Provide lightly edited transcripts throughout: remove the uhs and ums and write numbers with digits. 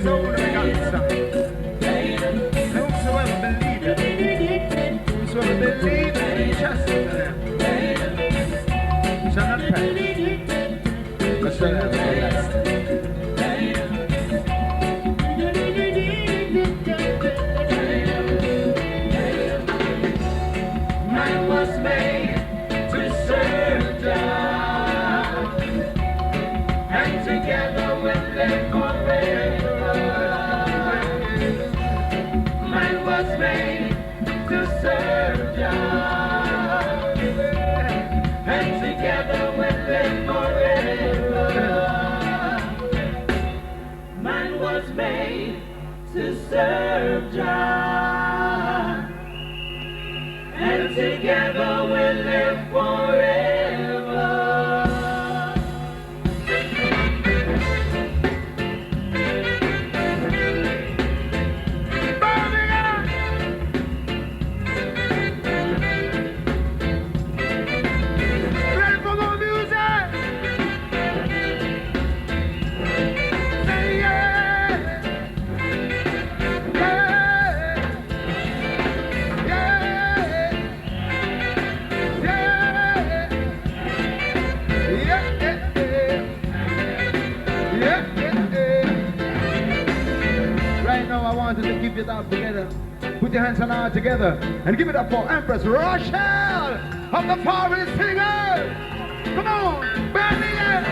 is over the answer. Whosoever believeth, whosoever believeth and trusteth in him shall not perish, but shall have everlasting. Man was made to serve Jah, and together we'll live forever. Man was made to serve Jah, and together we'll live forever. Man was made to serve Jah, and together we'll live forever. Birmingham! Ready for more music? Say yeah! Right now I want you to keep it up together. Put your hands on our together and give it up for Empress Rochelle of the Forest Singers. Come on, Birmingham.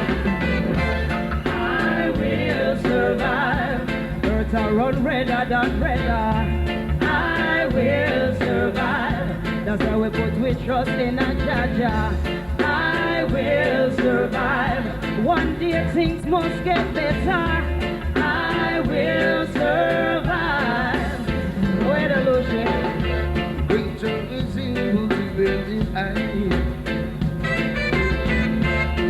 I will survive. Earth are run redder than redder. I will survive. That's why we put we trust in a Jah Jah. I will survive. One day things must get better. I will survive. Where the Luciano? Winter is evil to build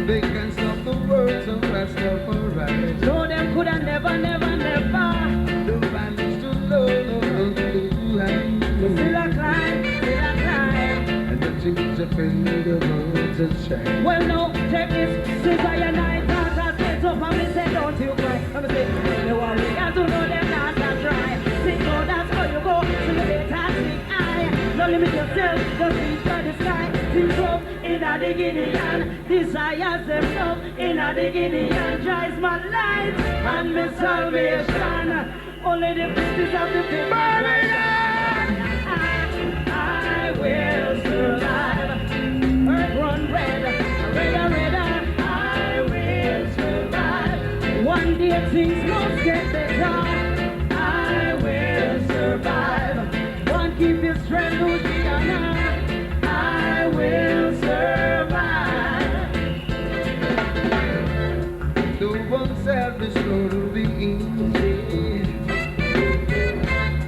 they can stop the words of Rastafari. So them coulda never, never, never. The managed to love the still a climb, still a climb. And the things are been the roads and shine. Well, no, check this. Since I and I can't get up and me say, don't you cry. I'm say, the worry, I do know them not that try. Think, oh, that's how you go. So you better think, don't limit yourself, just reach for the sky. Think up in a Guinean, desires themselves in a Guinean. Jah is my light and my salvation. Only the pieces of the people. I will survive. Earth run red, redder, redder. I will survive. One day things must get better. I will survive. One keep his strength, Luciano. I will survive. The one selfish road will be easy.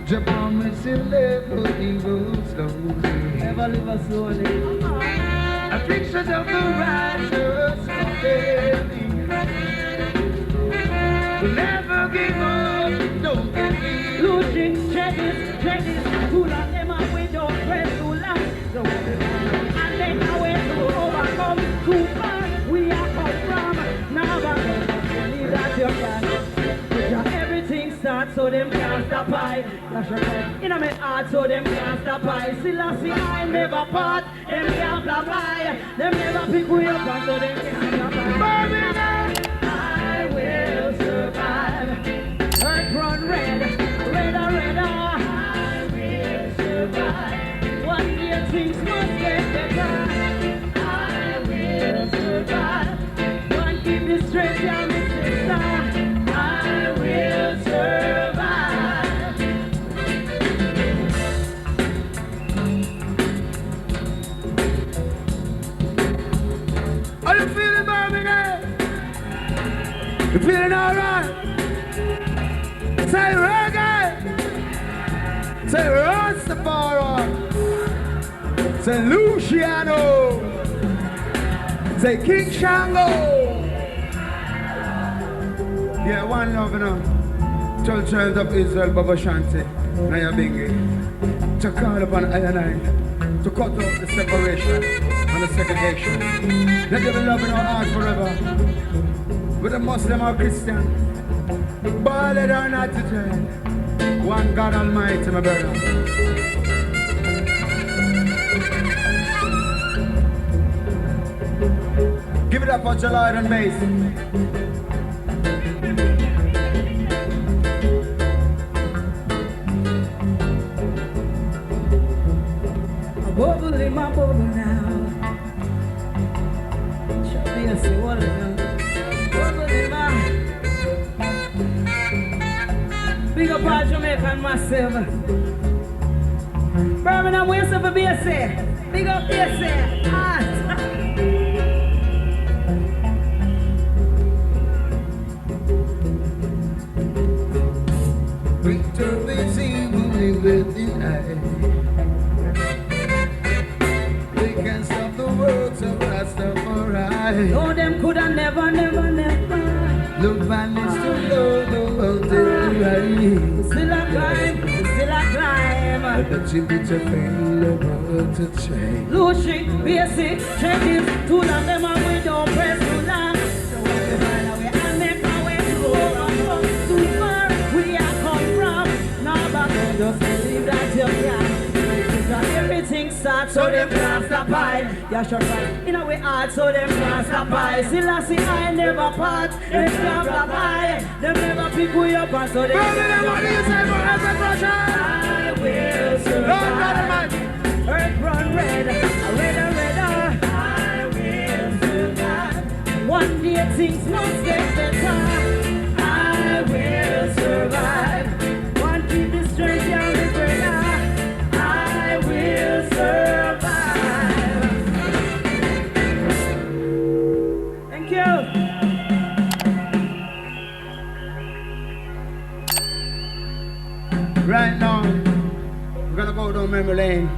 Jah promise he'll never evil slowly. Never live us slowly. Afflictions of the righteous daily. We'll never give up, don't believe. Losing, check this. Too long them up with your friends too long. So and then now we're to overcome. Too far we are come from. Now back believe that you can. Everything starts so them can't stop I. That's your call. In my heart so them can't stop I. Still I see I never part. Them can't stop I. Them never pick me up and so them can't stop I. I will survive. Earth run red, redder, redder. I will survive. One day things must get better. I will survive. One keep the strength, yeah, my sister. I will survive. Are you feeling Birmingham? You feeling alright? Say reggae. Say Rastafari. Say Luciano. Say King Shango. Yeah, one love, you know. 12 tribes of Israel, Baba Shanti, Naya Bingi. To call upon I and I to cut off the separation and the segregation. Let them be love in our heart forever. Whether Muslim or Christian, Boil it or not to turn. One God Almighty, my brother. Give it up for Jalad and bass. A bubble in my bubble now. Shall be a say what it now. Bubble in my. Big up all Jamaica and myself. Birmingham, where's up for BBZ? Big up BBZ. Victory's evilly within eye. They can't stop the words of Rastafari. No, them coulda never. Look vanished to low, the world is right. Still a climb. But you beat your failure to change. Lucy, basic, changes, too long them and we don't press too long. So we find a way and make our way to overcome. Too far we are come from. Now back home, just believe that you can. Everything starts so them can't stop by. Yeah, sure, right. In a way hard so them can't stop by. Still I see I never part. Them can't stop by. Them never pick we up and so they can't stop by. I will survive. Earth run red, redder. I will survive. One day things must get better. I will survive. One keep the strength down the brother. I will survive. Thank you. Right now, we're gonna go down memory lane.